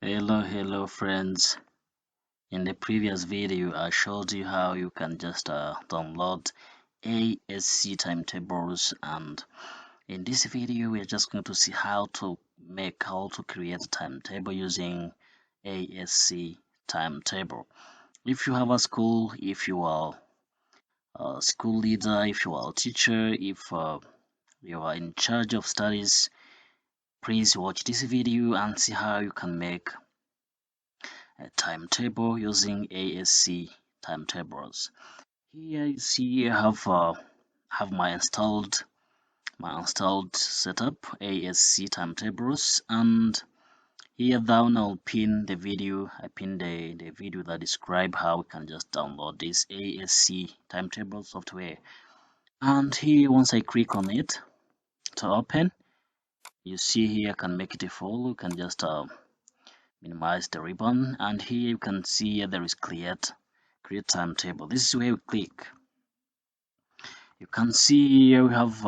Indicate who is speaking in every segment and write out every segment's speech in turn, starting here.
Speaker 1: Hello friends. In the previous video I showed you how you can just download aSc timetables, and in this video we are just going to see how to create a timetable using aSc timetable. If you have a school, if you are a school leader, if you are a teacher, if you are in charge of studies, please watch this video and see how you can make a timetable using aSc timetables. Here you see I have my installed setup aSc timetables, and here down I'll pin the video. I pin the video that describe how we can just download this aSc timetable software. And here once I click on it to open, you see here I can make it a full. You can just minimize the ribbon, and here you can see there is create timetable. This is where we click. You can see here we have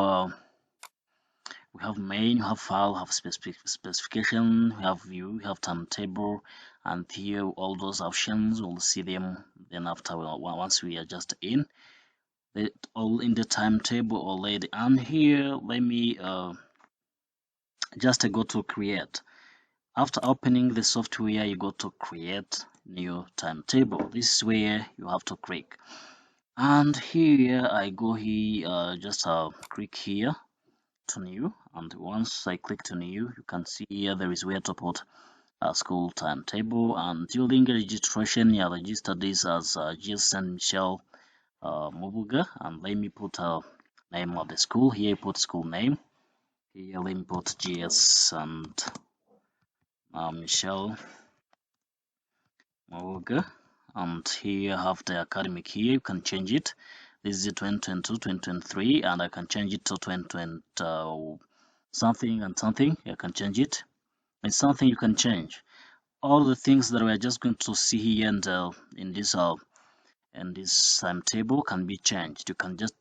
Speaker 1: main, we have file, we have specification, we have view, we have timetable, and here all those options we'll see them then after once we are just in it, all in the timetable already. And here let me just go to create. After opening the software, you go to create new timetable. This is where you have to click, and here I go here, just click here to new, and once I click to new, you can see here there is where to put a school timetable. And during registration, you register this as St. Michel Mubuga, and let me put a name of the school. Here put school name, here let me put GS and Michel Mubuga, and here I have the academic. Here you can change it. This is 2022 2023, and I can change it to 2020 something and something. I can change it. It's something you can change. All the things that we're just going to see here and in this timetable can be changed. You can just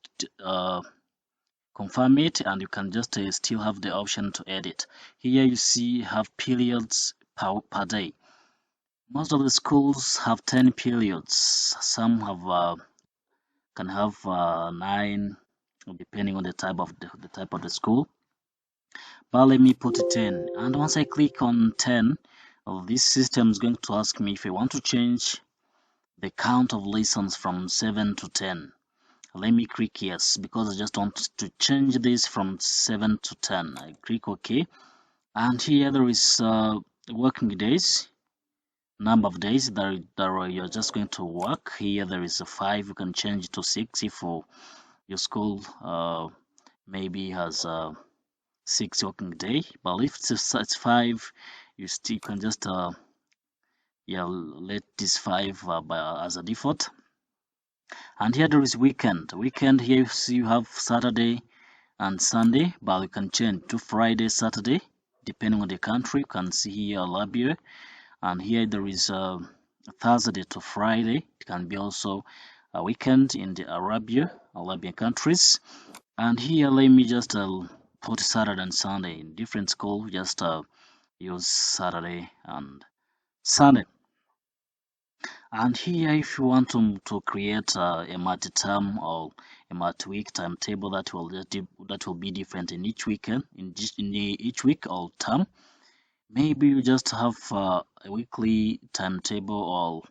Speaker 1: confirm it, and you can just still have the option to edit. Here you see have periods per day. Most of the schools have 10 periods. Some have can have 9, depending on the type of the school. But let me put it 10, and once I click on 10, this system is going to ask me if I want to change the count of lessons from 7 to 10. Let me click yes, because I just want to change this from 7 to 10. I click OK, and here there is working days, number of days that you're just going to work. Here there is a 5. You can change it to 6 if your school maybe has 6 working day, but if it's 5, you still can just let this 5 as a default. And here there is weekend. Here you see you have Saturday and Sunday, but you can change to Friday, Saturday, depending on the country. You can see here Arabia, and here there is Thursday to Friday. It can be also a weekend in the Arabian countries. And here let me just put Saturday and Sunday. In different school, just use Saturday and Sunday. And here if you want to create a multi-term or a multi-week timetable that will be different in each weekend, in each week or term, maybe you just have a weekly timetable or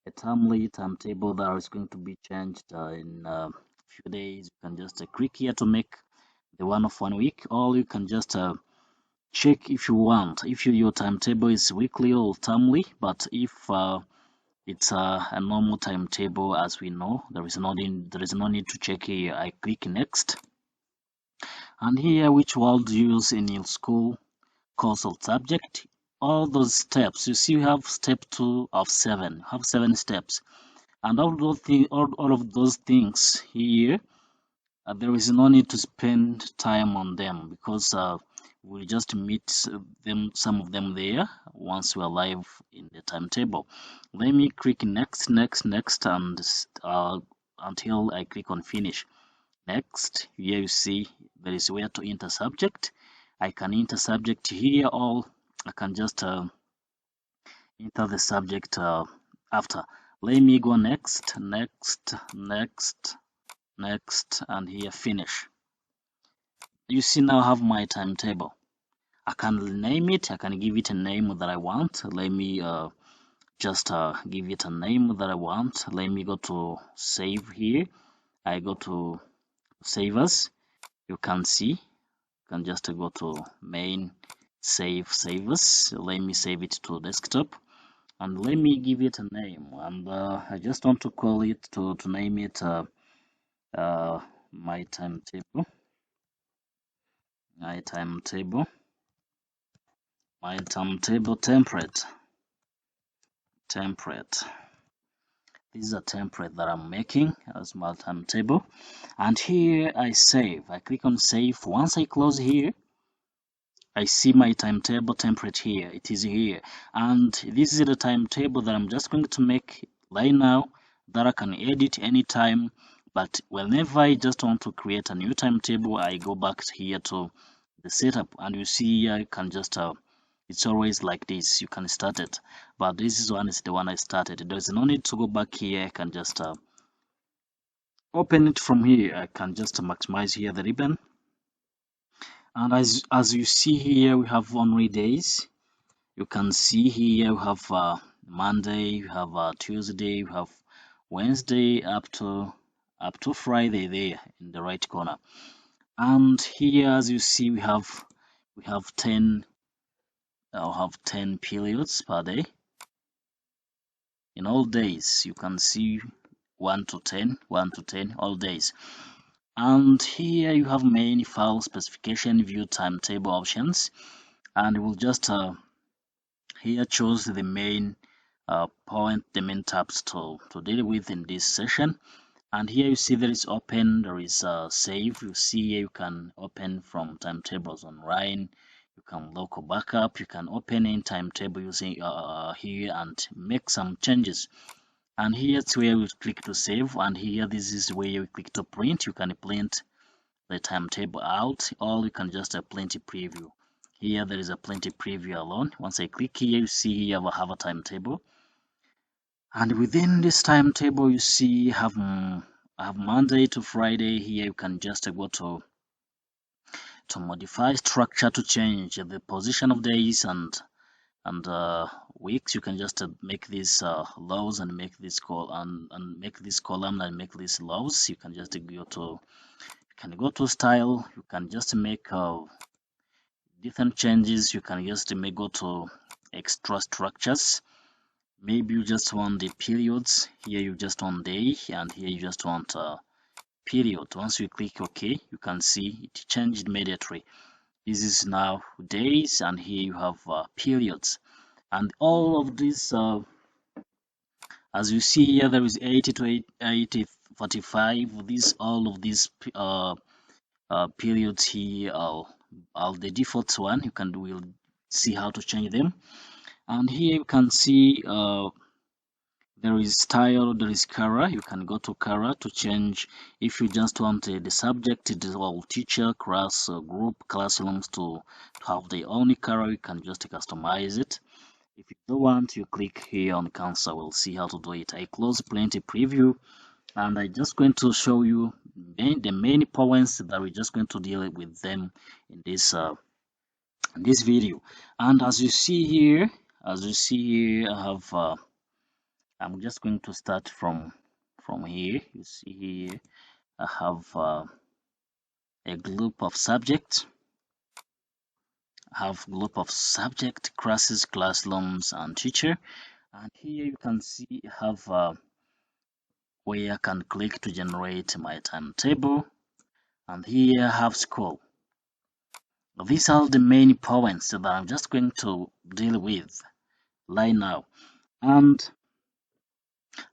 Speaker 1: a termly timetable that is going to be changed in a few days. You can just click here to make the one of 1 week, or you can just check if you want if your timetable is weekly or termly. But if it's a normal timetable, as we know, there is no need to check here. I click next, and here which word use in your school course or subject. All those steps you see, you have step 2 of 7, have 7 steps, and all of those things here, there is no need to spend time on them, because we'll just meet some of them there once we are live in the timetable. Let me click next, and until I click on finish. Next, here you see there is where to enter subject. I can enter subject here, or I can just enter the subject after. Let me go next, and here finish. You see now I have my timetable. I can name it, I can give it a name that I want. Let me just give it a name that I want. Let me go to save here. I go to save as. You can see, you can just go to main, save as. Let me save it to desktop, and let me give it a name. And I just want to call it to name it my timetable, my timetable template. This is a template that I'm making as my timetable, and here I save. I click on save. Once I close here, I see my timetable template here. It is here, and this is the timetable that I'm just going to make right now, that I can edit anytime. But whenever I just want to create a new timetable, I go back here to the setup, and you see I can just it's always like this. You can start it, but this is the one I started. There's no need to go back here. I can just open it from here. I can just maximize here the ribbon, and as you see here, we have only days. You can see here we have Monday, we have Tuesday, we have Wednesday up to Friday there in the right corner. And here, as you see, we have 10. I'll have 10 periods per day. In all days, you can see 1 to 10, 1 to 10, all days. And here you have main, file specification, view timetable options, and we'll just here choose the main point, the main tabs to deal with in this session. And here you see there is open, there is save. You see here you can open from timetables online. You can local backup. You can open in timetable using here and make some changes. And here's where we click to save. And here this is where you click to print. You can print the timetable out, or you can just print a preview. Here there is a plenty preview alone. Once I click here, you see here I have a timetable, and within this timetable you see I have Monday to Friday. Here you can just go to modify structure to change the position of days and weeks. You can just make these rows and make this make this column and make these rows. You can just go to style. You can just make different changes. You can just go to extra structures. Maybe you just want the periods. Here you just want day, and here you just want period. Once you click OK, you can see it changed immediately. This is now days, and here you have periods. And all of this, as you see here, there is 80 to 80, 45. All of these periods here are the default one. We'll see how to change them. And here you can see there is style, there is color. You can go to color to change. If you just want the subject, or teacher, class, group, classrooms to have their own color, you can just customize it. If you don't want, you click here on cancel. We'll see how to do it. I close plenty preview, and I'm just going to show you the main points that we're just going to deal with them in this video. And as you see here, I have I'm just going to start from here. You see here I have a group of subjects. I have group of subject, classes, classrooms, and teacher. And here you can see I have where I can click to generate my timetable, and here I have school. These are the main points that I'm just going to deal with right now, and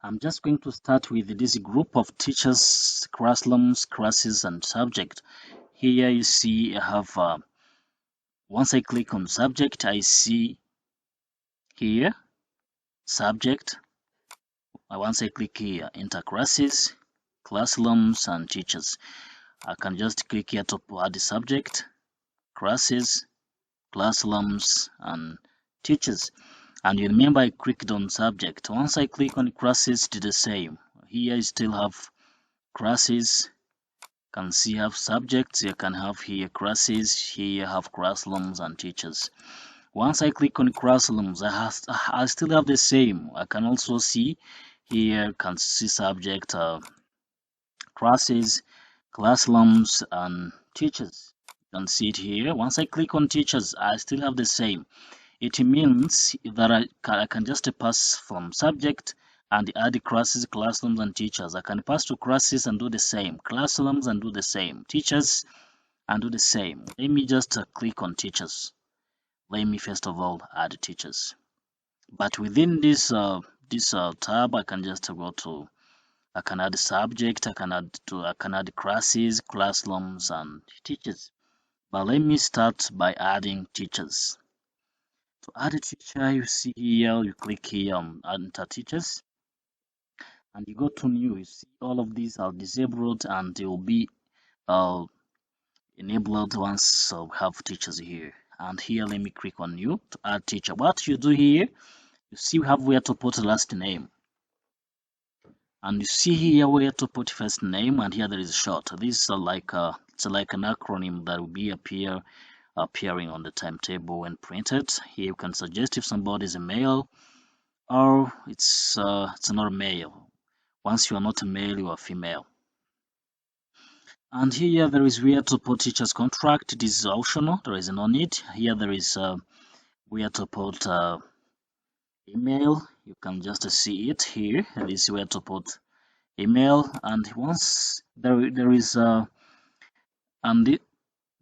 Speaker 1: I'm just going to start with this group of teachers, classrooms, classes, and subject. Here you see I have once I click on subject, I see here subject. Once I click here, enter classes, classrooms, and teachers. I can just click here to add the subject, classes, classrooms, and teachers. And you remember I clicked on subject. Once I click on classes, do the same. Here I still have classes. Can see have subjects. You can have here classes. Here you have classrooms and teachers. Once I click on classrooms, I still have the same. I can also see here, can see subject, classes, classrooms, and teachers. You can see it here. Once I click on teachers, I still have the same. It means that I can just pass from subject and add classes, classrooms, and teachers. I can pass to classes and do the same, classrooms and do the same, teachers and do the same. Let me just click on teachers. Let me first of all add teachers. But within this tab, I can just go to, I can add subject, I can add classes, classrooms, and teachers. But let me start by adding teachers. To add a teacher, you see here, you click here on enter teachers, and you go to new. You see all of these are disabled and they will be enabled once we have teachers here. And here, let me click on new to add teacher. What you do here, you see we have where to put last name, and you see here where to put first name, and here there is short. This is it's like an acronym that will be appearing on the timetable when printed. Here you can suggest if somebody is a male or it's not a male. Once you are not a male, you are female. And here there is where to put teacher's contract. This is optional. There is no need. Here there is where to put email. You can just see it here. This is where to put email. And once there is and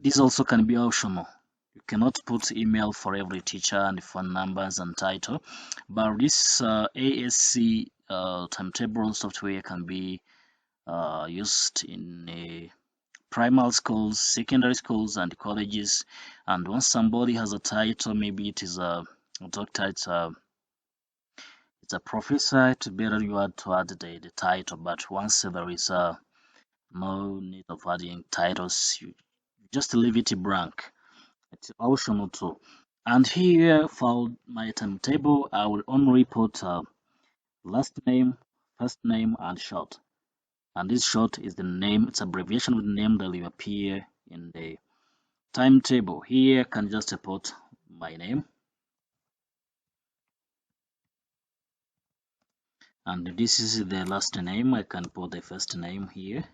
Speaker 1: this also can be optional. You cannot put email for every teacher and phone numbers and title, but this aSc timetable software can be used in primary schools, secondary schools, and colleges. And once somebody has a title, maybe it is a doctor, it's a professor, it's better you add to add the title. But once there is no need of adding titles, you just leave it blank. It's optional too. And here for my timetable, I will only put last name, first name, and short. And this short is the name, it's abbreviation of the name that will appear in the timetable. Here I can just put my name. And this is the last name. I can put the first name here.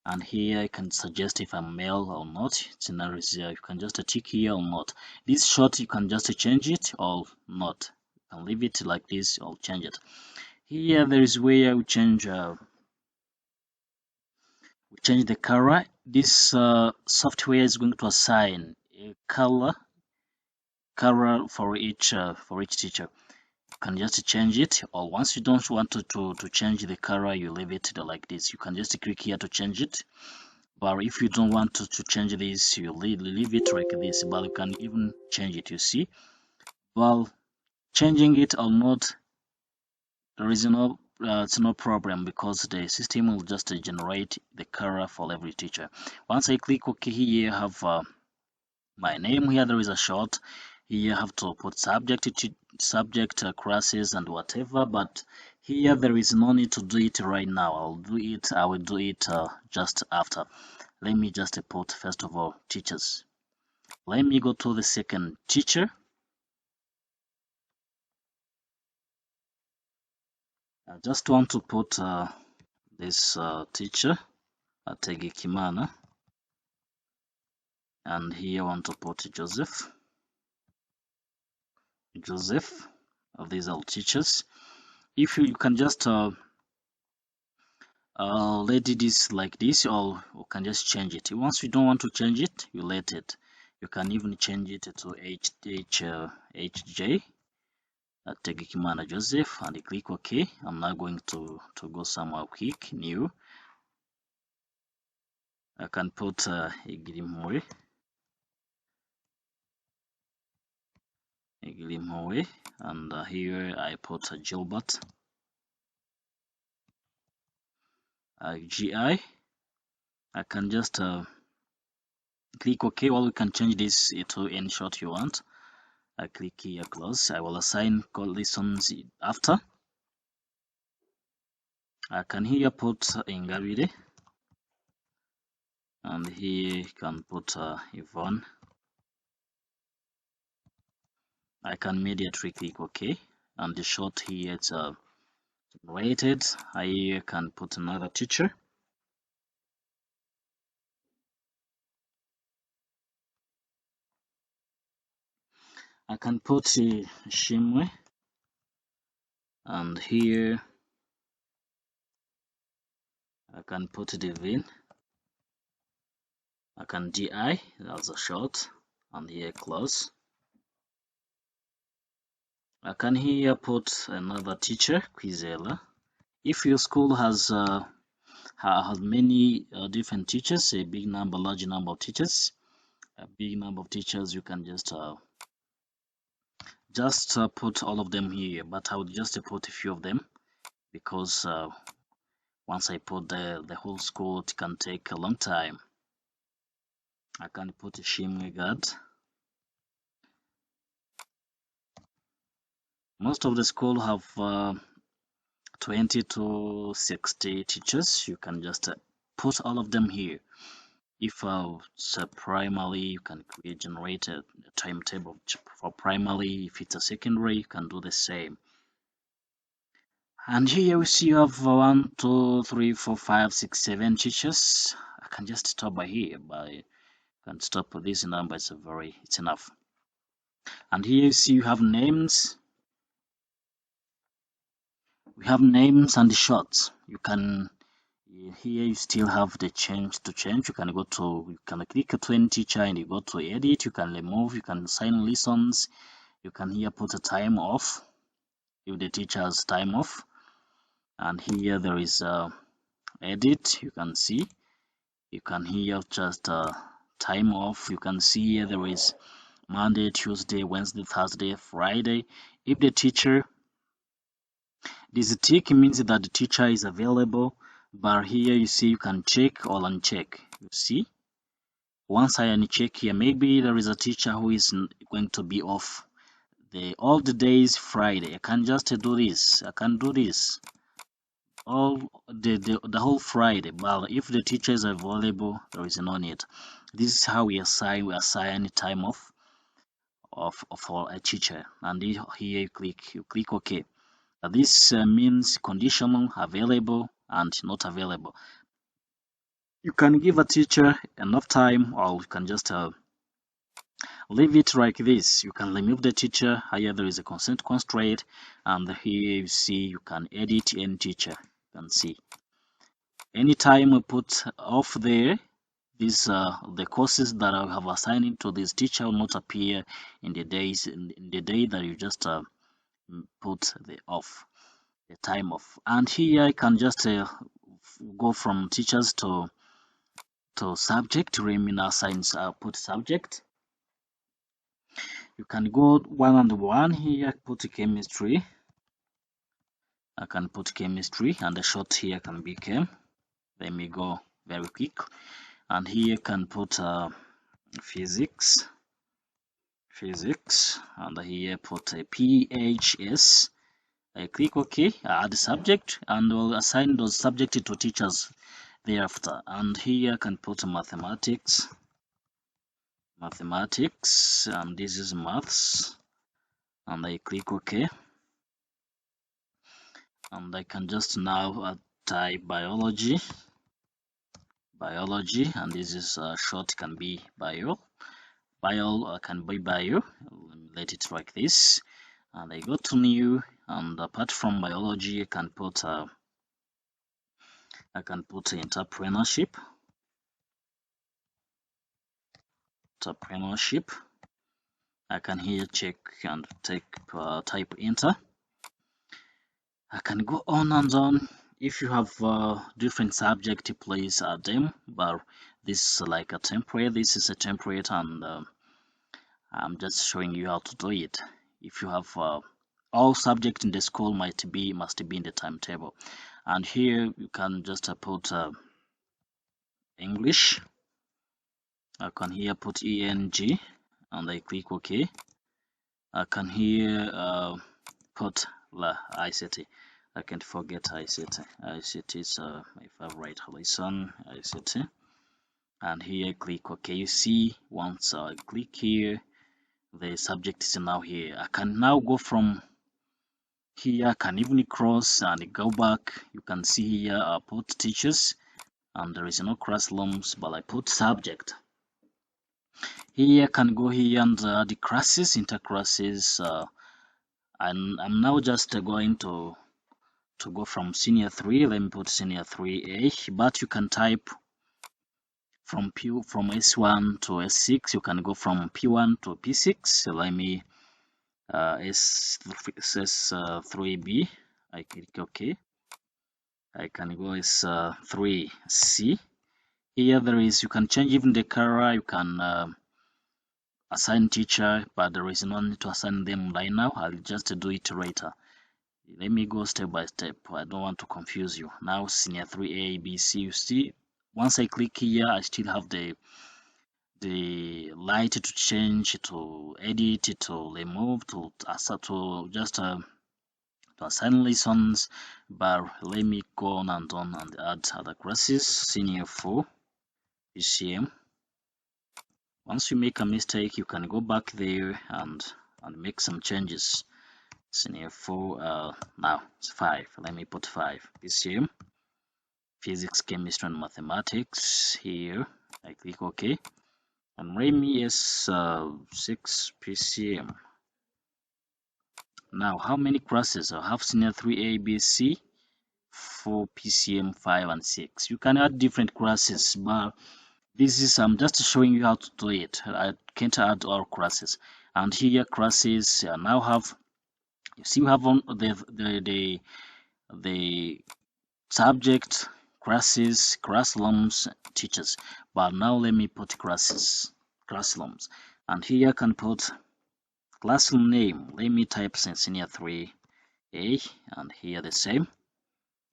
Speaker 1: And here I can suggest if I'm male or not. Scenarios here, you can just tick here or not. This short, you can just change it or not. You can leave it like this or change it. Here there is where we change the color. This software is going to assign a color for each teacher. You can just change it, or once you don't want to change the color, you leave it like this. You can just click here to change it. But if you don't want to change this, you leave it like this. But you can even change it, you see. Well, changing it or not, there is it's no problem, because the system will just generate the color for every teacher. Once I click OK, here I have my name. Here there is a short. Here you have to put subject, classes, and whatever. But here there is no need to do it right now. I will do it just after. Let me just put first of all teachers. Let me go to the second teacher. I just want to put this teacher, Kimana, and here I want to put Joseph. These are teachers. If you can just let this like this, or you can just change it. Once you don't want to change it, you let it. You can even change it to HJ. Kimana Joseph, and click OK. I'm now going to go somewhere quick, new. I can put Igilimwe, and here I put Gilbert, GI. I can just click OK, or you can change this to any short you want. I click here close. I will assign lessons after. I can here put Ingabire, and here you can put Yvonne. I can immediately click OK, and the short here it's generated. I can put another teacher. I can put Shimwe, and here I can put Divine. I can DI, that's a short, and here close. I can here put another teacher, Quizella. If your school has many different teachers, a big number, large number of teachers, you can just put all of them here. But I would just put a few of them because once I put the whole school, it can take a long time. I can put a Shimwe guard. Most of the school have 20 to 60 teachers. You can just put all of them here. If it's a primary, you can generate a timetable for primary. If it's a secondary, you can do the same. And here we see you have 1, 2, 3, 4, 5, 6, 7 teachers. I can just stop by here, but I can stop with this number. It's enough. And here you see you have names. We have names and shorts. You can here you still have the change. You can click to any teacher and you go to edit. You can remove, you can assign lessons. You can here put a time off if the teacher has time off. And here there is edit. You can see. You can here just time off. You can see here there is Monday, Tuesday, Wednesday, Thursday, Friday. If the teacher, this tick means that the teacher is available, but here you see you can check or uncheck. You see, once I uncheck here, maybe there is a teacher who is going to be off all the days Friday. I can just do this. I can do this all the whole Friday. But if the teacher is available, there is no need. This is how we assign time off for a teacher. And here you click OK. This means conditional, available, and not available. You can give a teacher enough time, or you can just leave it like this. You can remove the teacher. Here there is a consent constraint, and here you see you can edit any teacher. You can see anytime we put off there, these the courses that I have assigned to this teacher will not appear in the day that you just put the time off. And here I can just go from teachers to subject. Remina assigns put subject. You can go one and one. Here put chemistry. I can put chemistry, and the short here can be chem. Let me go very quick. And here can put physics, and here put a PHS. I click OK, add subject, and we'll assign those subjects to teachers thereafter. And here I can put mathematics, and this is maths, and I click OK. And I can just now type biology, and this is short can be bio can be bio. Let it like this, and I go to new, and apart from biology I can put entrepreneurship. I can here check and type enter. I can go on and on. If you have different subject, please add them, but this is like a template. This is a template, and I'm just showing you how to do it. If you have all subject in the school must be in the timetable. And here you can just put English. I can here put ENG, and I click OK. I can here put ICT. I can't forget ICT. ICT is my favorite lesson, ICT. And here click OK. You see, once I click here, the subject is now here. I can now go from here. I can even cross and go back. You can see here I put teachers, and there is no classrooms, but I put subject. Here I can go here and the classes, interclasses. I'm now just going to go from senior 3. Let me put senior 3A, but you can type from S1 to S6. You can go from P1 to P6. So let me S3B. I click OK. I can go S3C. Here there is, you can change even the color. You can assign teacher, but there is no need to assign them right now. I'll just do it later. Let me go step by step. I don't want to confuse you. Now senior 3A, B, C. You see, once I click here, I still have the light to change, to edit, to remove, to just to assign lessons. But let me go on and add other classes. Senior 4 PCM. Once you make a mistake, you can go back there and make some changes. Senior 4, now it's 5. Let me put 5 PCM. Physics, chemistry, and mathematics. Here I click OK, and Remy is 6 PCM. Now, how many classes? I have senior 3A, B, C, 4 PCM, 5, and 6. You can add different classes, but this is I'm just showing you how to do it. I can't add all classes. And here classes now have, you see, we have on the subject, classes, classrooms, teachers. But now let me put classes, classrooms, and here I can put classroom name. Let me type senior 3A, and here the same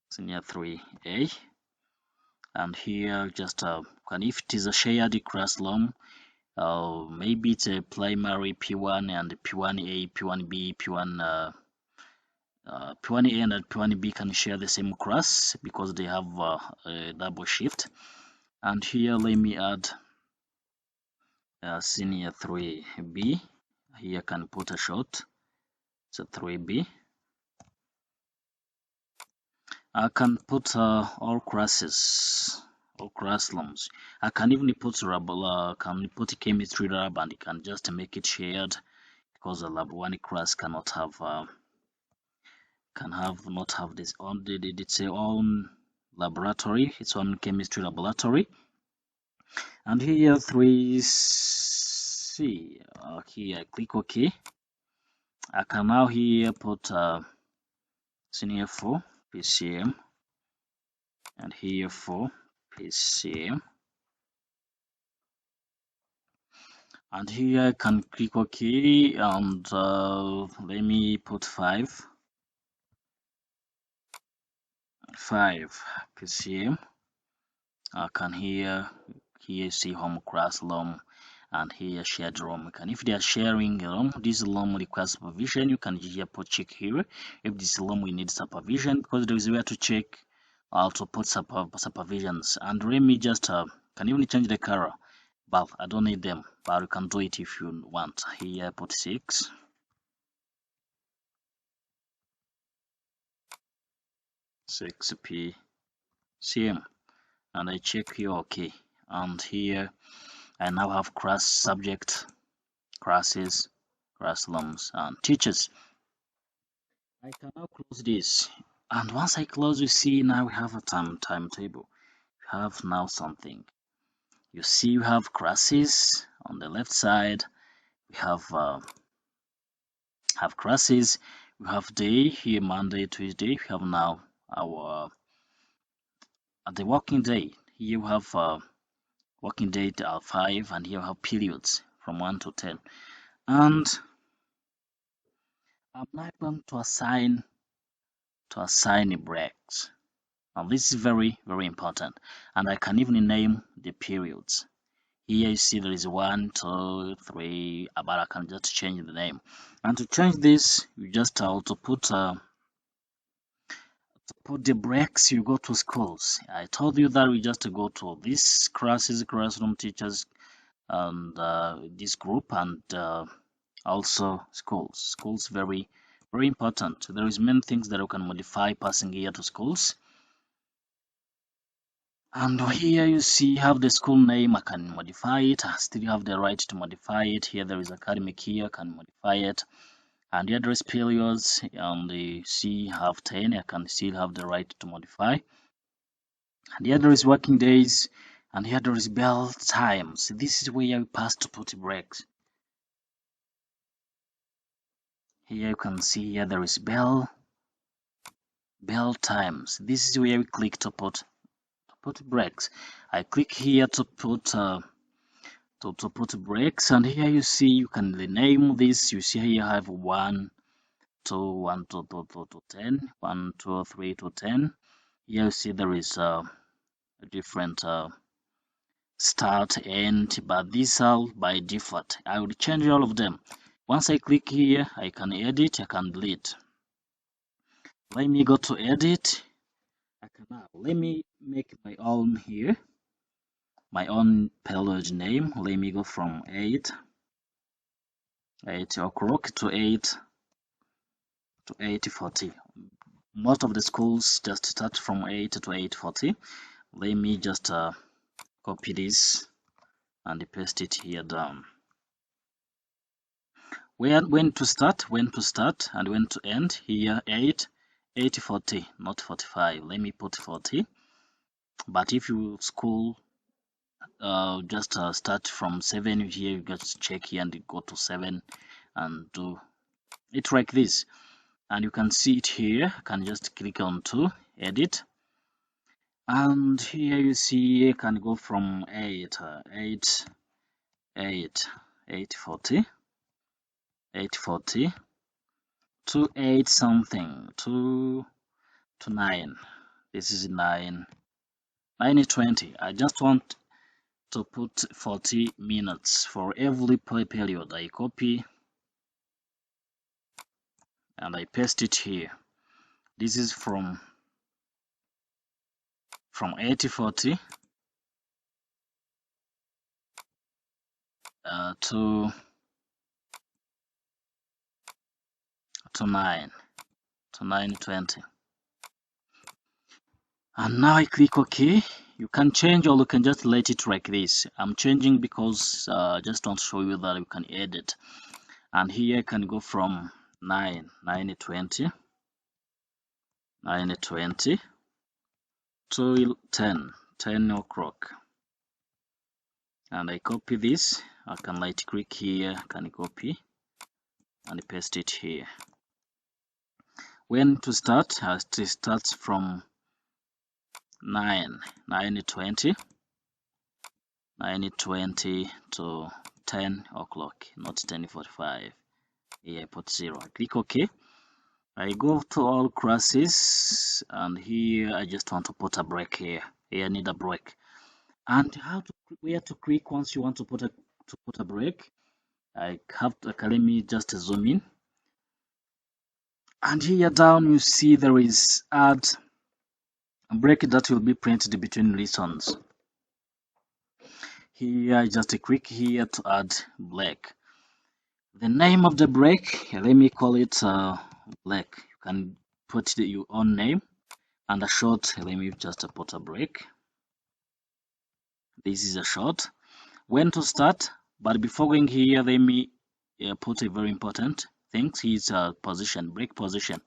Speaker 1: senior 3A, and here just if it is a shared classroom, maybe it's a primary P1 and P1A, P1B, P1A and P1B can share the same class because they have a double shift. And here let me add senior 3B. Here I can put a short, so 3B. I can put all classes, all classrooms. I can even put can put chemistry lab, and you can just make it shared because the lab 1 class cannot have not have this on its own laboratory, its own chemistry laboratory. And here 3C. Here I click OK. I can now here put senior 4 PCM, and here 4 PCM, and here I can click OK, and let me put 5 PCM. I can here see home classroom, and here shared room. If they are sharing a room, this room requires supervision. You can here put check here if this room we need supervision, because there is a way to check to put supervisions. And let me just can even change the color, but I don't need them, but you can do it if you want. Here I put 6 PCM, and I check here OK. And here I now have class, subject, classes, classrooms, and teachers. I can now close this, and once I close, you see now we have a timetable. We have now something. You see we have classes on the left side. We have classes. We have day here, Monday, Tuesday. We have now our the working day. Here we have working day 5, and here we have periods from 1 to 10. And I'm now going to assign breaks. Now this is very, very important, and I can even name the periods. Here you see there is 1, 2, 3, but I can just change the name. And to change this, you just to put the breaks. You go to schools. I told you that we just go to this classroom teachers, and this group, and also schools very important. There is many things that you can modify passing here to schools. And here you see have the school name. I can modify it. I still have the right to modify it. Here there is academic. Here I can modify it. And the address periods, and the C have 10. I can still have the right to modify. And here there is working days, and here there is bell times. This is where you pass to put breaks. Here you can see here there is bell times. This is where we click to put breaks. I click here to put breaks, and here you see you can rename this. You see here you have 1, 2, 1, 2, 2, 2 to 10, 1, 2, 3 to 10. Here you see there is a different start, end, but these are by default. I will change all of them. Once I click here, I can edit, I can delete. Let me go to edit. Let me make my own here, my own payload name. Let me go from 8 o'clock to 8:40. Most of the schools just start from 8 to 8:40. Let me just copy this and paste it here down. When to start, and when to end. Here 8:40, not 45. Let me put 40. But if you school just start from 7, here you just check here and go to 7 and do it like this. And you can see it here. I can just click on to edit, and here you see you can go from 8:40 to 8 something to 9. This is 9:20. I just want to put 40 minutes for every period. I copy and I paste it here. This is from 8:40 to 9:20. And now I click OK. You can change, or you can just let it like this. I'm changing because I just want to show you that you can edit. And here I can go from 9:20 to 10 o'clock. And I copy this. I can right click here, can copy and paste it here. When to start? It starts from 9:20 to 10 o'clock, not 10:45. Here I put 0. I click OK. I go to all classes, and here I just want to put a break here. Here I need a break. And where to click once you want to put a break? I have to, okay, let me just zoom in. And here down you see there is add a break that will be printed between lessons. Here I just click here to add break. The name of the break, let me call it break. You can put your own name, and a short, let me just put a break. This is a short. When to start? But before going here, let me put a very important thing. Is position, break position.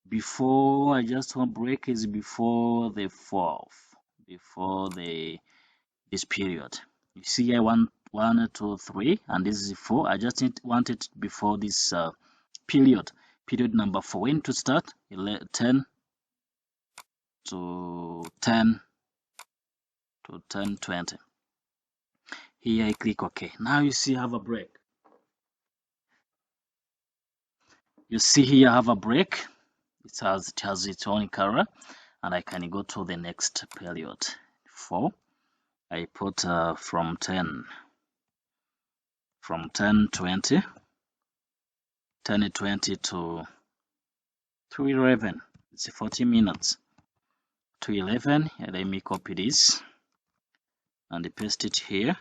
Speaker 1: Before, I just want break is before the 4th, before this period. You see I want 1, 2, 3, and this is 4. I just want it before this period number 4. When to start? 10 to 10:20. Here I click OK. Now you see I have a break. You see here I have a break. It has its own color, and I can go to the next period 4. I put from 10 20 to 11. It's 40 minutes to 11. Let me copy this and paste it here.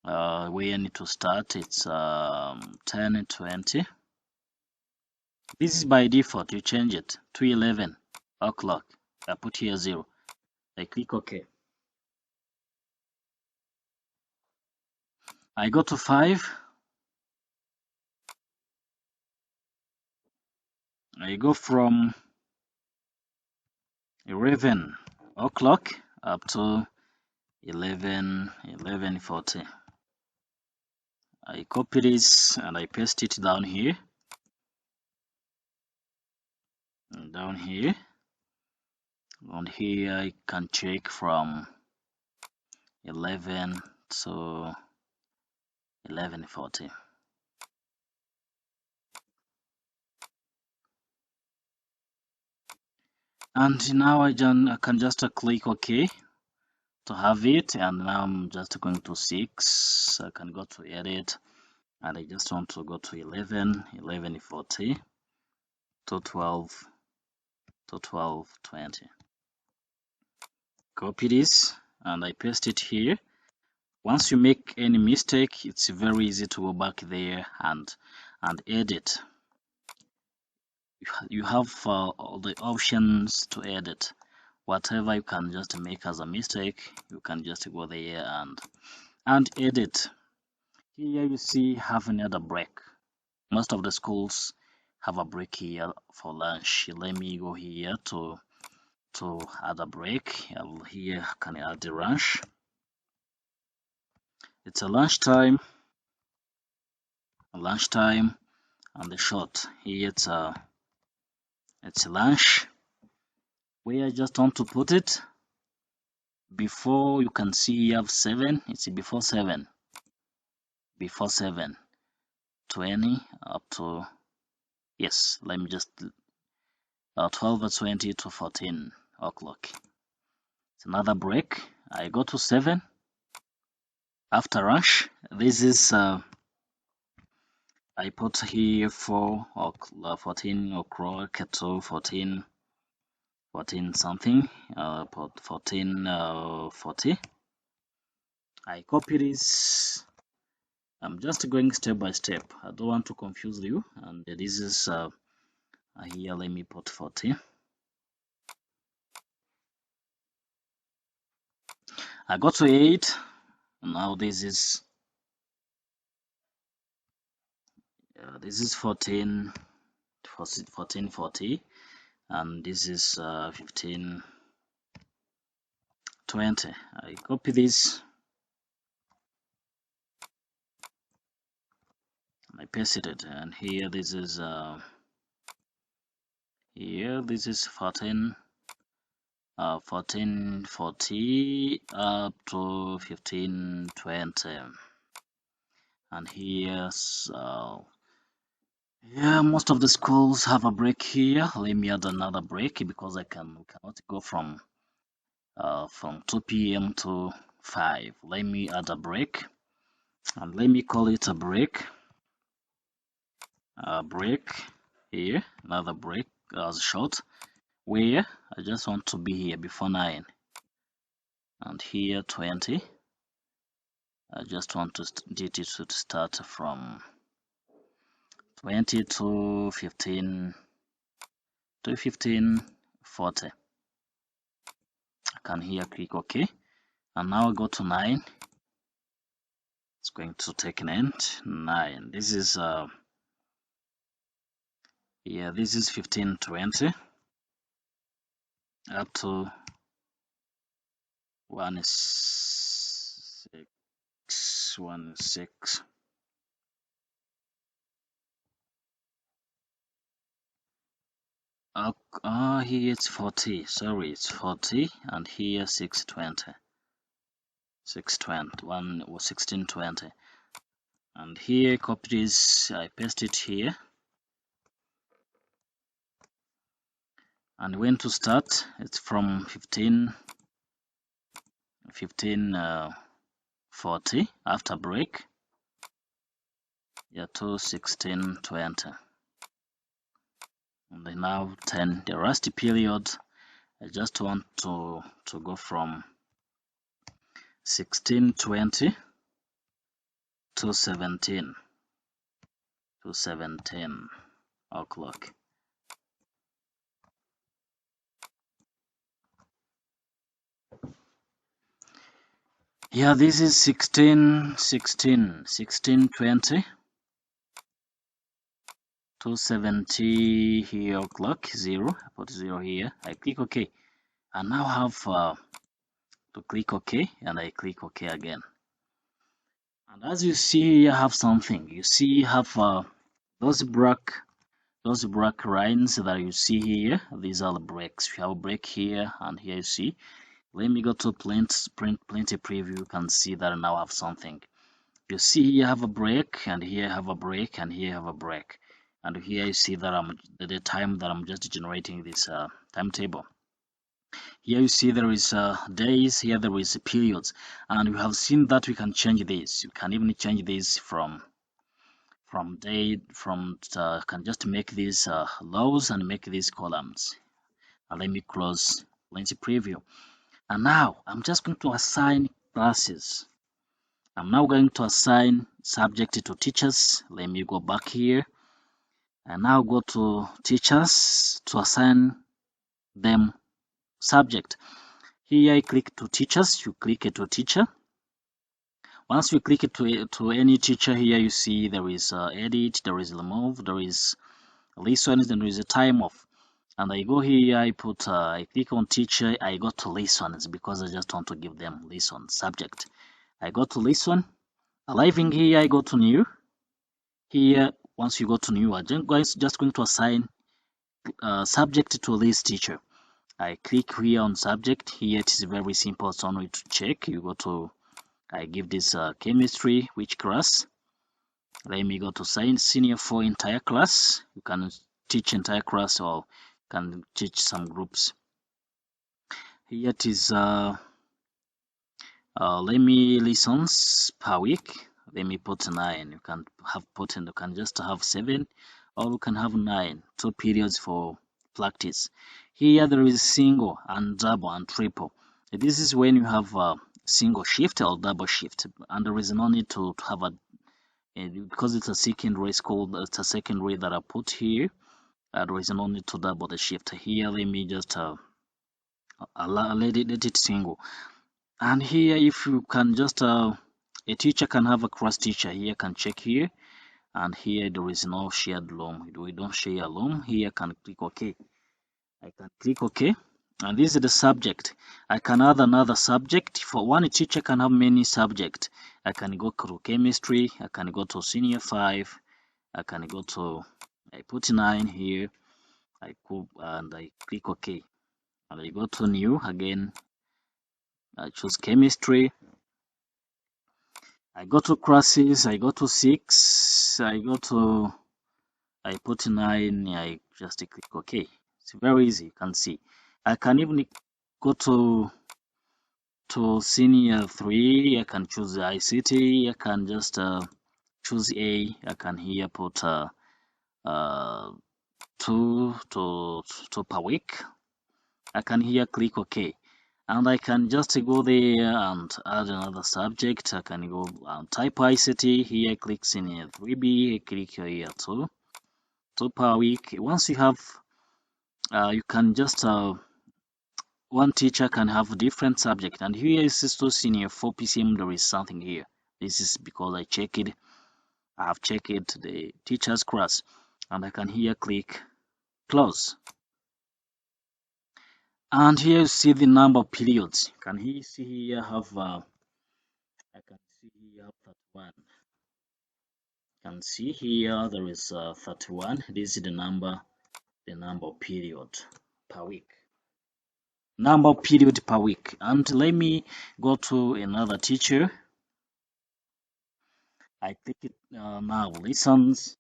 Speaker 1: Where I need to start, it's 10 20. This is by default. You change it to 11 o'clock. I put here 0. I click OK. I go to 5. I go from 11 o'clock up to 11:40. I copy this and I paste it down here. And down here. On here I can check from 11 to 11:40. And now I can just click OK to have it, and now I'm just going to 6. I can go to edit, and I just want to go to 11:40 to 12:20. Copy this and I paste it here. Once you make any mistake, it's very easy to go back there and edit. You have all the options to edit. Whatever you can just make as a mistake, you can just go there and edit. Here you see have another break. Most of the schools have a break here for lunch. Let me go here to add a break. Here can I add the lunch. It's a lunchtime, and the short here it's lunch. Where I just want to put it before, you can see you have 7. It's before 7, 20 up to, yes, let me just 12:20 to 14 o'clock. It's another break. I go to 7 after lunch. This is I put here 14 o'clock to 14 something, 14:40. I copy this. I'm just going step by step. I don't want to confuse you. And this is here. Let me put 40. I go to 8. Now this is 14:40, and this is 15:20. I copy this. I paste it, and here this is 14:40 up to 15:20, and here's yeah, most of the schools have a break here. Let me add another break because we cannot go from 2 p.m. to 5. Let me add a break, and let me call it a break. Break here, another break as short, where I just want to be here before 9, and here 20. I just want to it to start from 20 to 15:40. I can here click OK, and now I go to 9. It's going to take an end. 9. This is this is 15:20 up to 16. Here it's 40. Sorry, it's 40, and here 6:20. 16:20. And here copy this. I paste it here. And when to start, it's from 15 15:40 after break, yeah, to 16:20, and then now 10 the rest period. I just want to go from 16:20 to 17 o'clock. Yeah, this is 16:20 to 70 here o'clock, 0. I put 0 here. I click OK, and now I have to click OK, and I click OK again. And as you see, I have something. You see, I have those black lines that you see here. These are the breaks. You have a break here and here. You see. Let me go to plenty preview. You can see that I now have something. You see, here I have a break, and here I have a break, and here I have a break. And here you see that the time that I'm just generating this timetable. Here you see there is days, here there is periods, and you have seen that we can change this. You can even change this from can just make these rows and make these columns. And let me close plenty preview. And now I'm just going to assign classes. I'm now going to assign subject to teachers. Let me go back here and now go to teachers to assign them subject. Here I click to teachers. You click it to teacher. Once you click it to any teacher, here you see there is edit, there is remove, there is lessons, and there is a time off. And I go here, I click on teacher, I go to lessons because I just want to give them lesson subject. I go to lesson, arriving here, I go to new. Here, once you go to new, I'm just going to assign subject to this teacher. I click here on subject. Here it is very simple, it's only to check. You go to, I give this chemistry, which class? Let me go to senior for entire class. You can teach entire class or can teach some groups. Here it is let me lessons per week. Let me put 9. You can just have 7 or you can have 9. 2 periods for practice. Here there is single and double and triple. This is when you have a single shift or double shift, and there is no need to have a because it's a secondary school. It's a secondary that I put here. There is no need to double the shift. Here let me just let it single. And here if you can just a teacher can have a cross teacher. Here can check here, and here there is no shared room. We don't share a room. Here I can click OK. I can click OK, and this is the subject. I can add another subject. For one teacher can have many subjects. I can go to chemistry. I can go to senior 5. I can go to, I put 9 here. I go and I click OK, and I go to new again. I choose chemistry. I go to classes. I go to 6. I put 9. I just click OK. It's very easy. You can see. I can even go to senior 3. I can choose ICT. I can just choose A. I can here put 2 per week. I can here click OK, and I can just go there and add another subject. I can go type ICT. Here I click senior 3B. I click here 2 per week. Once you have you can just one teacher can have different subject, and here is still senior 4 PCM. There is something here. This is because I have checked the teacher's class, and I can here click close. And here you see the number of periods. Can you see here have I can see here 31. Can see here there is 31. This is the number of period per week. Number of period per week. And let me go to another teacher. I click it now lessons.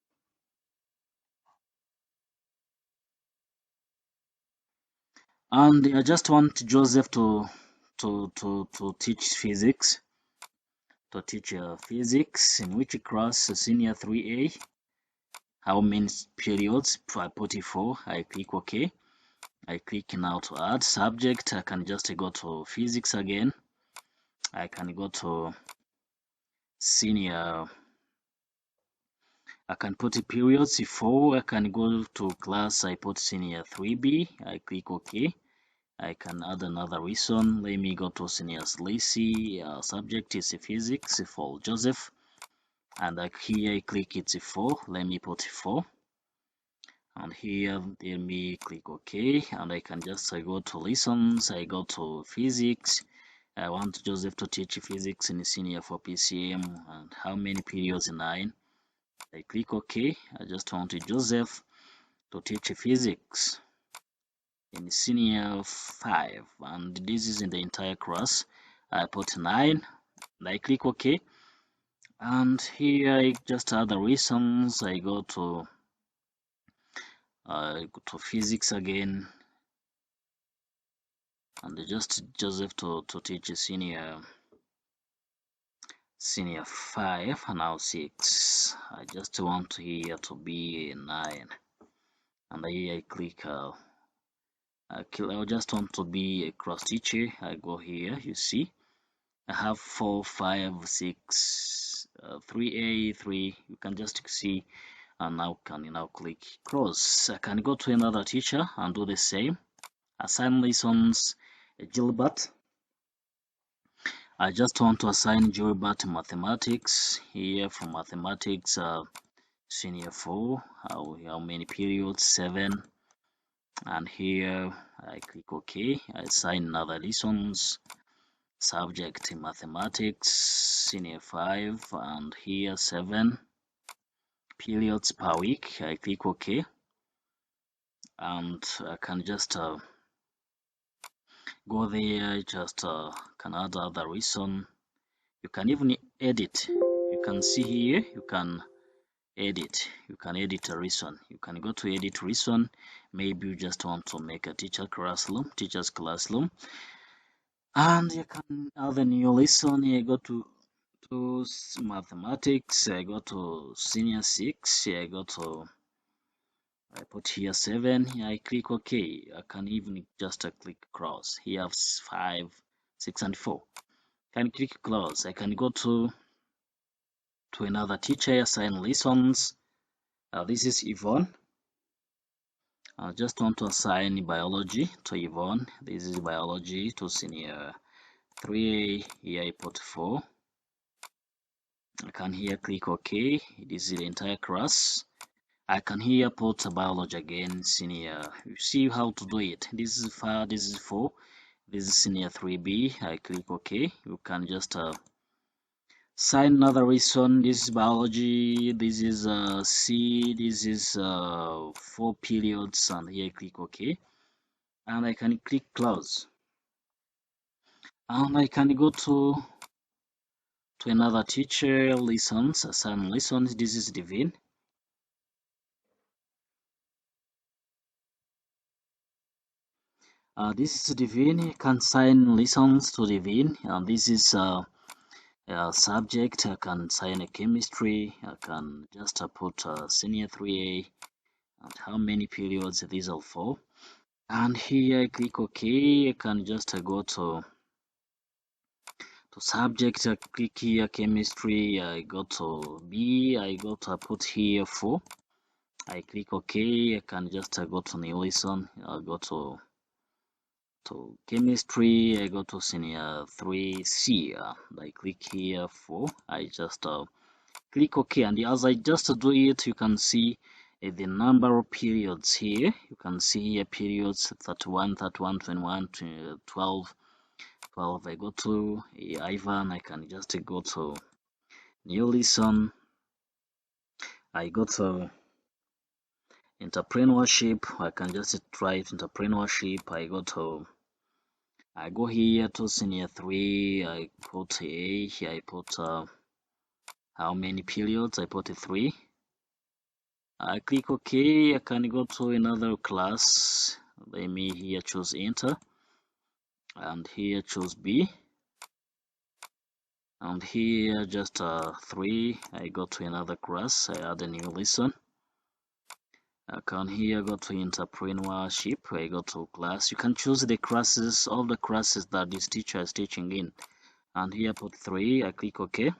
Speaker 1: And I just want Joseph to to teach physics. To teach physics, in which class? Senior 3A. How many periods? I put it 4. I click OK. I click now to add subject. I can just go to physics again. I can go to senior. I can put periods 4. I can go to class. I put senior 3B. I click OK. I can add another reason. Let me go to senior Lacey. Subject is physics for Joseph. And here I click it's 4. Let me put 4. And here let me click OK. And I can just go to lessons. I go to physics. I want Joseph to teach physics in senior for PCM. And how many periods? 9. I click OK. I just want Joseph to teach physics in senior 5, and this is in the entire class. I put 9 and I click OK. And here I just add the reasons. I go to physics again, and just Joseph to teach senior 5 and now 6. I just want here to be 9, and here I click I just want to be a cross teacher. I go here, you see I have 4, 5, 6, 3A, 3. You can just see, and now can you now click cross. I can go to another teacher and do the same. Assign lessons, Gilbert. I just want to assign Gilbert mathematics. Here for mathematics, senior 4. How many periods? 7. And here I click OK. I assign another lessons. Subject mathematics, senior 5, and here 7 periods per week. I click OK, and I can just go there, just can add other reason. You can even edit. You can see here, you can edit. You can edit a reason. You can go to edit reason. Maybe you just want to make a teacher's classroom, and you can add a new lesson. You go to mathematics. I go to senior 6. I put here 7. I click OK. I can even just click cross. Here 5, 6, and 4. Can click close. I can go to another teacher, assign lessons. This is Yvonne. I just want to assign biology to Yvonne. This is biology to senior 3A. Here I put 4. I can here click OK. This is the entire class. I can here put biology again, senior. You see how to do it. This is 5, this is 4, this is senior 3B. I click OK. You can just sign another reason. This is biology, this is C, this is 4 periods, and here I click OK. And I can click close. And I can go to another teacher, lessons, assign lessons. This is Divine. This is Divine. You can sign lessons to Divine, and this is subject. I can sign a chemistry. I can just put senior 3A and how many periods these are for. And here I click OK. I can just go to subject. I click here chemistry. I go to B. I go to put here 4. I click OK. I can just go to new lesson. I'll go to chemistry. I go to senior 3C. I click here 4. I just click OK, and as I just do it, you can see the number of periods here. You can see here periods 31, 31, 21, 12, 12. I go to Ivan. I can just go to new lesson. I go to entrepreneurship. I can just try entrepreneurship. I go here to senior 3. I put A. I put how many periods? I put 3. I click OK. I can go to another class. Let me here choose enter. and here choose B, and here just 3. I go to another class, I add a new lesson. I can here go to entrepreneurship, I go to class. You can choose the classes, all the classes that this teacher is teaching in, and here put 3. I click OK.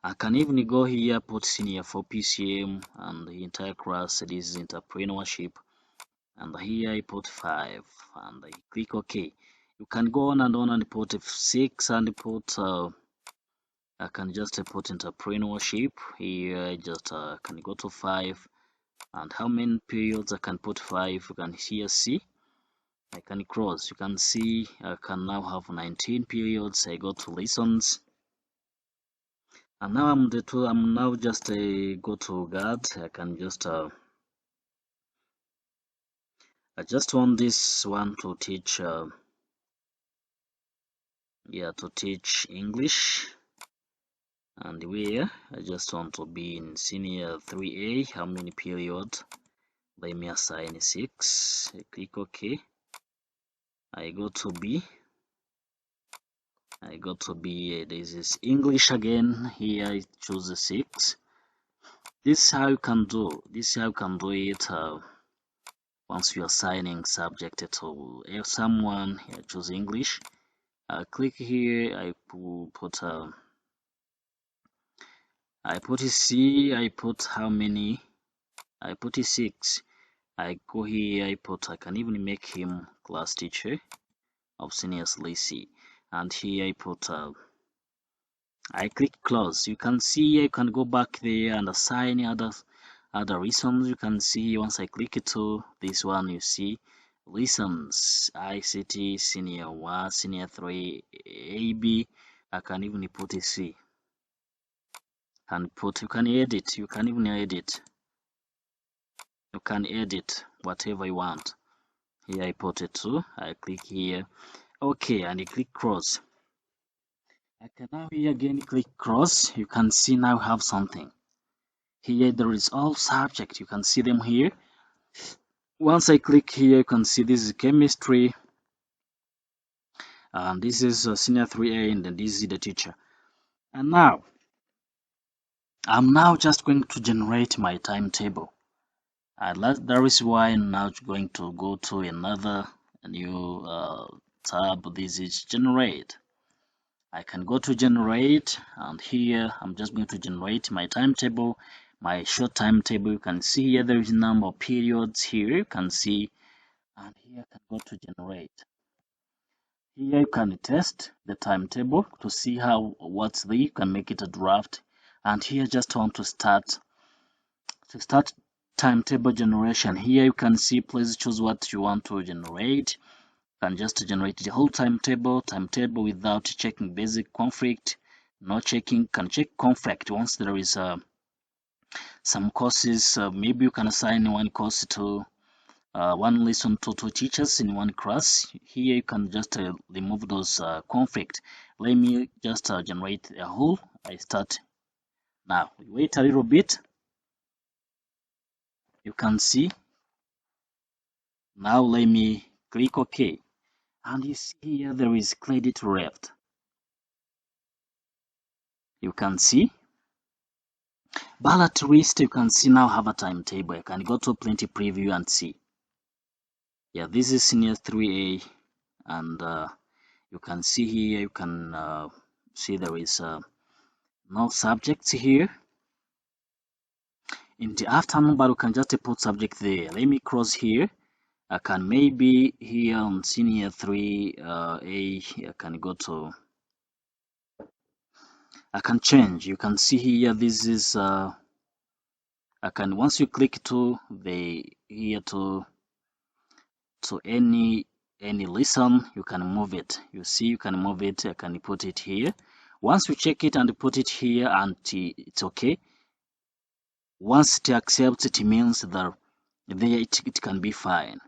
Speaker 1: I can even go here, put senior for PCM, and the entire class, this is entrepreneurship, and here I put 5, and I click OK. You can go on and put 6, and put I can just put entrepreneurship here. I just can go to 5, and how many periods I can put 5. You can here see I can cross. You can see I can now have 19 periods. I go to lessons. And now I'm now just go to guard. I can just I just want this one to teach to teach English, and where I just want to be in senior 3A. How many periods? Let me assign 6. I click OK. I go to B. This is English again. Here I choose 6. This is how you can do it once you are assigning subject to someone. Here choose English. Click here. I put a C. I put how many? I put a 6. I go here. I can even make him class teacher of seniors Lacey, and here I put I click close. You can see you can go back there and assign other reasons. You can see once I click it to this one, you see lessons ICT senior 1, senior 3, AB. I can even put a C. You can edit. You can even edit. You can edit whatever you want. Here I put it to. I click here. Okay, and I click cross. I can now here again click cross. You can see now have something. Here there is all subject. You can see them here. Once I click here, you can see this is chemistry, and this is senior 3A, and then this is the teacher. And now I'm now just going to generate my timetable. That is why I'm now going to go to another new tab. This is generate. I can go to generate, and here I'm just going to generate my timetable, my short timetable. You can see here there is a number of periods here. You can see, and here I can go to generate. Here you can test the timetable to see what's there. You can make it a draft, and here just want to start timetable generation. Here you can see, please choose what you want to generate. You can just generate the whole timetable without checking basic conflict. No checking. Can check conflict once there is some courses. Maybe you can assign one course to one lesson to 2 teachers in one class. Here you can just remove those conflict. Let me just generate a whole. I start now. Wait a little bit. You can see now. Let me click OK, and you see here there is credit left. You can see, but at least you can see now have a timetable. I can go to plenty preview and see. Yeah, this is senior 3A, and you can see here, you can see there is no subjects here in the afternoon, but you can just put subject there. Let me cross here. I can maybe here on senior 3A, I can go to, I can change. You can see here, this is I can, once you click to the here to any lesson, you can move it. You see, you can move it. I can put it here. Once you check it and put it here, and it's okay. Once it accepts, it means that there it can be fine.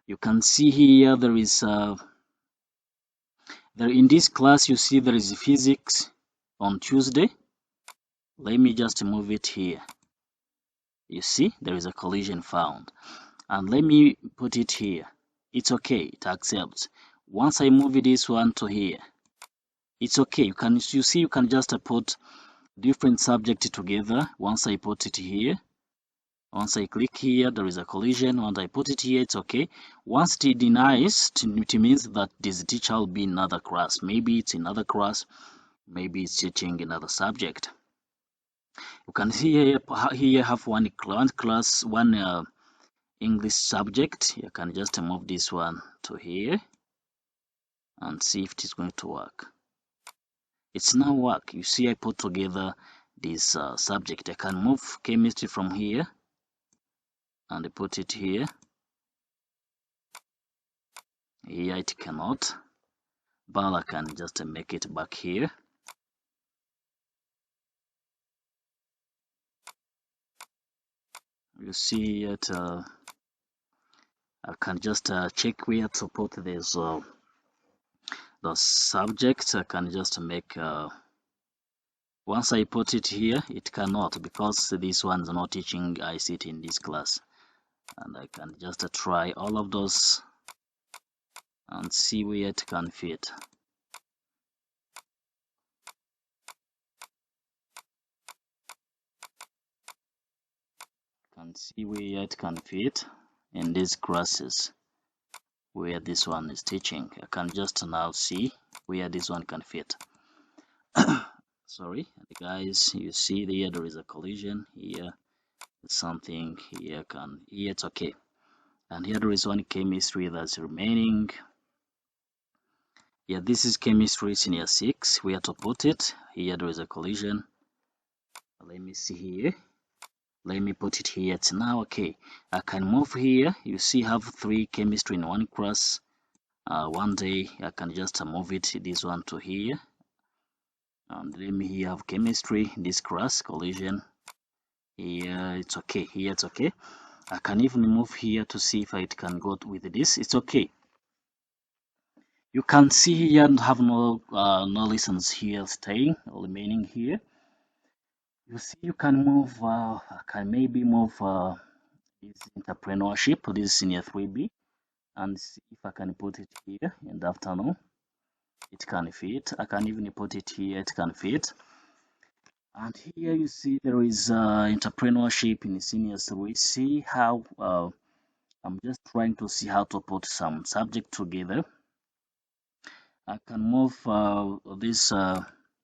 Speaker 1: You can see here there is there in this class, you see there is physics on Tuesday. Let me just move it here. You see there is a collision found, and let me put it here. It's okay, it accepts. Once I move this one to here, it's okay. You can just put different subject together. Once I put it here, once I click here, there is a collision. Once I put it here, it's okay. Once it denies, it means that this teacher will be in another class. Maybe it's another class, maybe it's teaching another subject. You can see here have one class, one English subject. You can just move this one to here and see if it's going to work. It's now work. You see I put together this subject. I can move chemistry from here and put it here. Here it cannot, but I can just make it back here. You see it, I can just check where to put this the subject. I can just make once I put it here, it cannot, because this one's not teaching ICT in this class. And I can just try all of those and see where it can fit. Can see where it can fit in these classes where this one is teaching. I can just now see where this one can fit. Sorry guys, you see there is a collision here, something here, here it's okay, and here there is one chemistry that's remaining. Yeah, this is chemistry senior 6, where to put it. Here there is a collision. Let me see here. Let me put it here. It's now okay. I can move here. You see, have 3 chemistry in one class. One day I can just move it, this one to here. And let me here have chemistry, this class, collision. Here it's okay. Here it's okay. I can even move here to see if it can go with this. It's okay. You can see here have no lessons here staying or remaining here. You see, you can move. I can maybe move this entrepreneurship, this senior 3B, and see if I can put it here in the afternoon. It can fit. I can even put it here. It can fit. And here you see there is entrepreneurship in senior 3. See how I'm just trying to see how to put some subject together. I can move this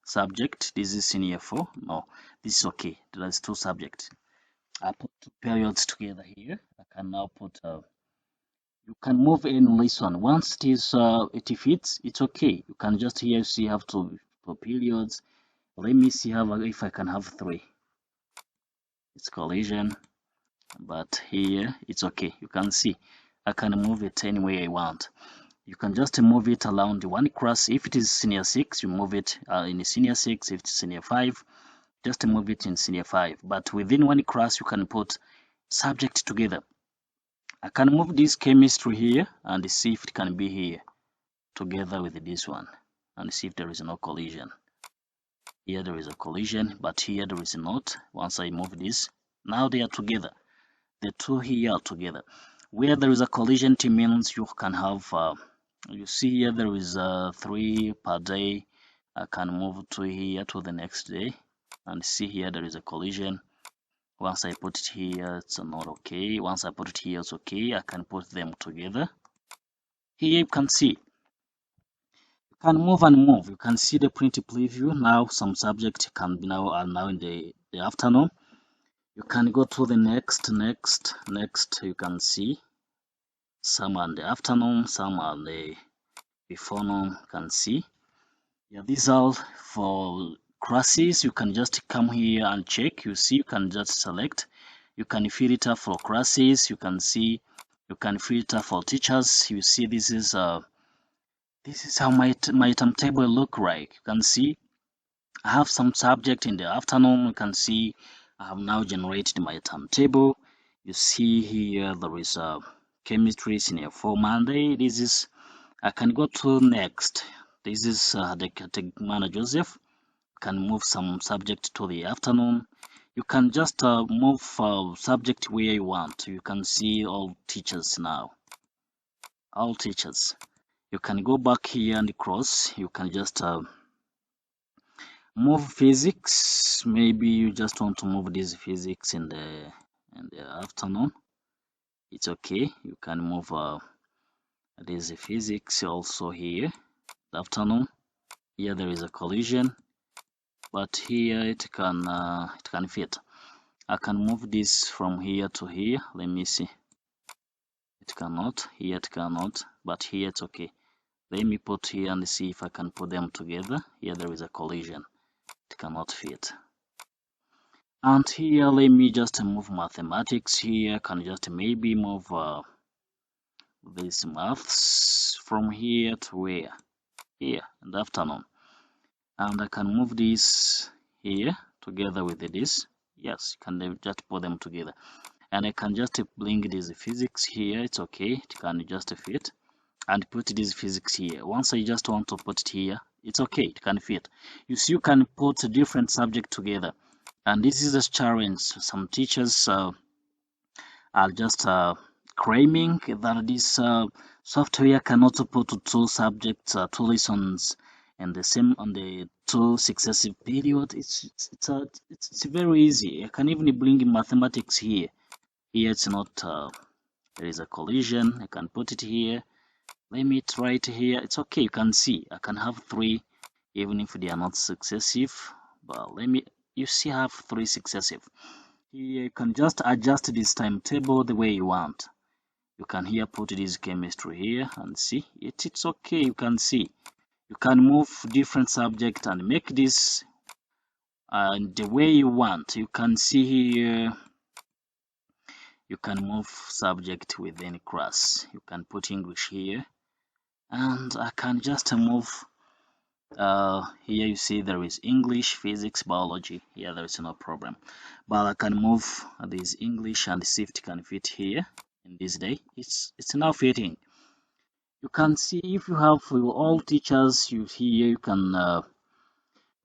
Speaker 1: subject. This is senior 4. No, this is okay. There's 2 subjects. I put 2 periods together here. I can now put you can move in lesson. Once it fits, it's okay. You can just here see have 2 periods. Let me see if I can have 3. It's collision, but here it's okay. You can see I can move it any way I want. You can just move it around one class. If it is senior 6, you move it in senior 6. If it's senior 5, just move it in senior 5. But within one class, you can put subject together. I can move this chemistry here and see if it can be here together with this one and see if there is no collision. Here there is a collision, but here there is not. Once I move this, now they are together. The 2 here are together. Where there is a collision, it means you can have you see here there is 3 per day. I can move to here to the next day and see here there is a collision. Once I put it here, it's not okay. Once I put it here, it's okay. I can put them together. Here you can see you can move and move. You can see the print preview. Now some subject can be now in the afternoon. You can go to the next. You can see some are in the afternoon, some are in the before noon. You can see. Yeah, these are for classes. You can just come here and check. You see, you can just select. You can filter for classes. You can see. You can filter for teachers. You see, this is how my timetable look like. You can see I have some subject in the afternoon. You can see I have now generated my timetable. You see here there is a chemistry senior 4 Monday. This is I can go to next. This is the Mana Joseph. Can move some subject to the afternoon. You can just move subject where you want. You can see all teachers now. All teachers. You can go back here and cross. You can just move physics. Maybe you just want to move this physics in the afternoon. It's okay. You can move this physics also here. The afternoon. Here there is a collision, but here it can fit. I can move this from here to here. Let me see. It cannot. Here it cannot, but here it's okay. Let me put here and see if I can put them together. Here there is a collision. It cannot fit. And here let me just move mathematics here. Can just maybe move this maths from here to where? Here in the afternoon. And I can move this here together with this. Yes, you can just put them together. And I can just bring this physics here. It's okay. It can just fit. And put this physics here. Once I just want to put it here, it's okay. It can fit. You see, you can put different subjects together. And this is a challenge. Some teachers are just claiming that this software cannot put two subjects, two lessons, and the same on the two successive period. It's very easy. I can even bring in mathematics here. Here it's not. There is a collision. I can put it here. Let me try it here. It's okay. You can see I can have three, even if they are not successive. But let me. You see, I have three successive. Here you can just adjust this timetable the way you want. You can here put this chemistry here and see it's okay. You can see you can move different subject and make this the way you want. You can see here you can move subject within class. You can put English here, and I can just move here. You see there is English, physics, biology. Here there is no problem, but I can move this English and see if it can fit here. In this day, it's now fitting. You can see if you have all teachers here, you can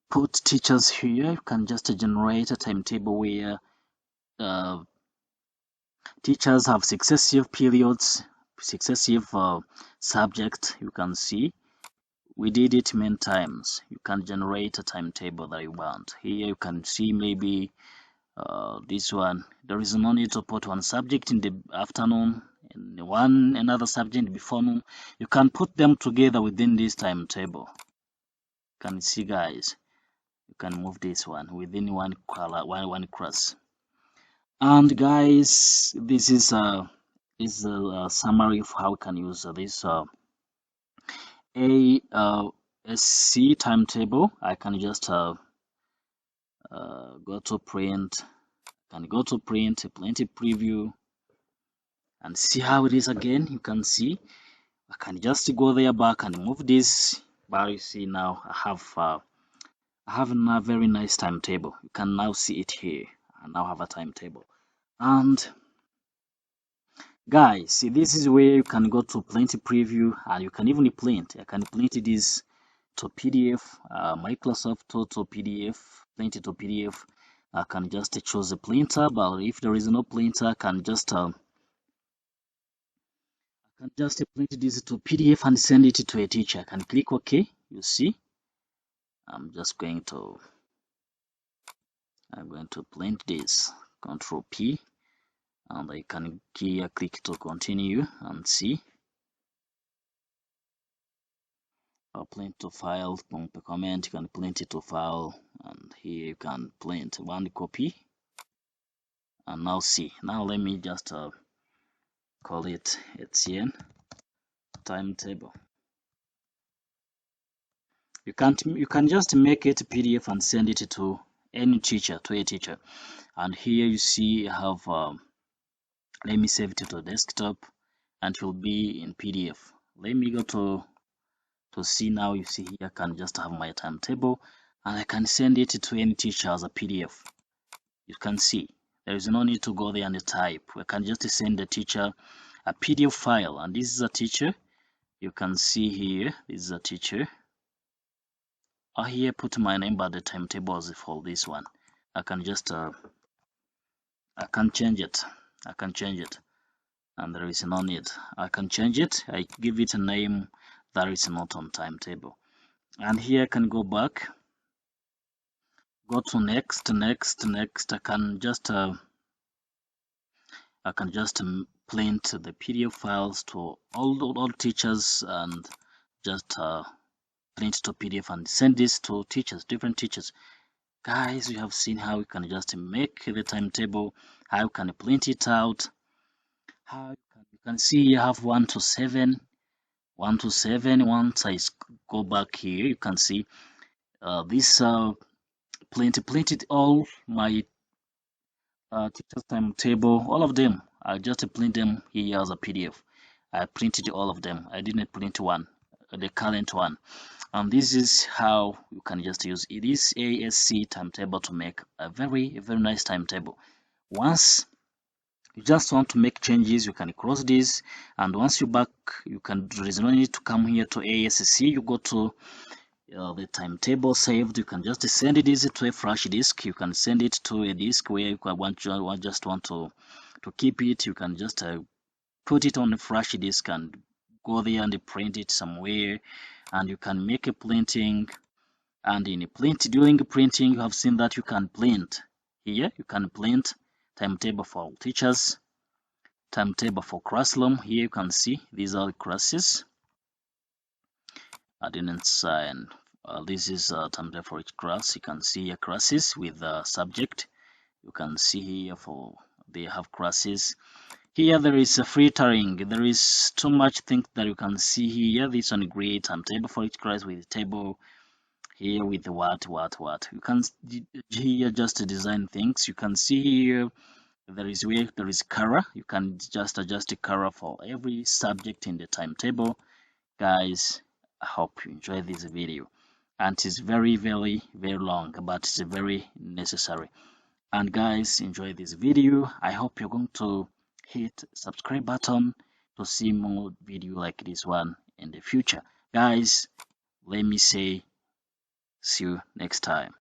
Speaker 1: put teachers here. You can just generate a timetable where teachers have successive periods, successive subject. You can see we did it many times. You can generate a timetable that you want. Here you can see maybe this one. There is no need to put one subject in the afternoon and another subject before noon. You can put them together within this timetable. You can see, guys, you can move this one within one class. And guys, this is a summary of how we can use this aSc timetable. I can just go to print. Can go to print preview and see how it is again. You can see I can just go there back and move this, but you see now I have a very nice timetable. You can now see it here. I now have a timetable. And guys, see, this is where you can go to print preview, and you can even print. I can print this to PDF, Microsoft to PDF, print it to PDF. I can just choose a printer, but if there is no printer, I can just print this to PDF and send it to a teacher. I can click OK. You see, I'm going to print this. Control P, and I can here click to continue and see. I'll print to file, comment. You can print it to file, and here you can print one copy. And now see. Now let me just call it HCN timetable. You can just make it PDF and send it to any teacher, to a teacher. And here you see I have let me save it to desktop, and it will be in PDF. Let me go to see now. You see here I can just have my timetable, and I can send it to any teacher as a PDF. You can see there is no need to go there and type. We can just send the teacher a PDF file, and this is a teacher. You can see here, this is a teacher. I here put my name, but the timetables for this one. I can just I can change it. And there is no need. I can change it. I give it a name that is not on timetable. And here I can go back, go to next. I can just print the PDF files to all teachers and just print to PDF and send this to teachers, different teachers. Guys, you have seen how you can just make the timetable, how you can print it out, how you can see you have 1 to 7. 1 to 7. Once I go back here, you can see this printed all my teacher's timetable, all of them. I just print them here as a PDF. I printed all of them. I didn't print one, the current one. And this is how you can just use this aSc timetable to make a very nice timetable. Once you just want to make changes, you can cross this, and once you're back, there is no need to come here to aSc. You go to the timetable saved. You can just send this to a flash disk. You can send it to a disk where you just want to keep it. You can just put it on a flash disk and go there and print it somewhere, and you can make a printing. And in during printing, you have seen that you can print here. You can print timetable for teachers, timetable for classroom. Here you can see these are the classes. I didn't sign. This is timetable for each class. You can see here classes with the subject. You can see here they have classes. Here there is a filtering. There is too much things that you can see here. This one great timetable for each class with the table. Here with the what. You can here just design things. You can see here there is color. You can just adjust the color for every subject in the timetable. Guys, I hope you enjoy this video, and it's very long, but it's very necessary. And guys, enjoy this video. I hope you're going to hit subscribe button to see more video like this one in the future. Guys, let me say see you next time.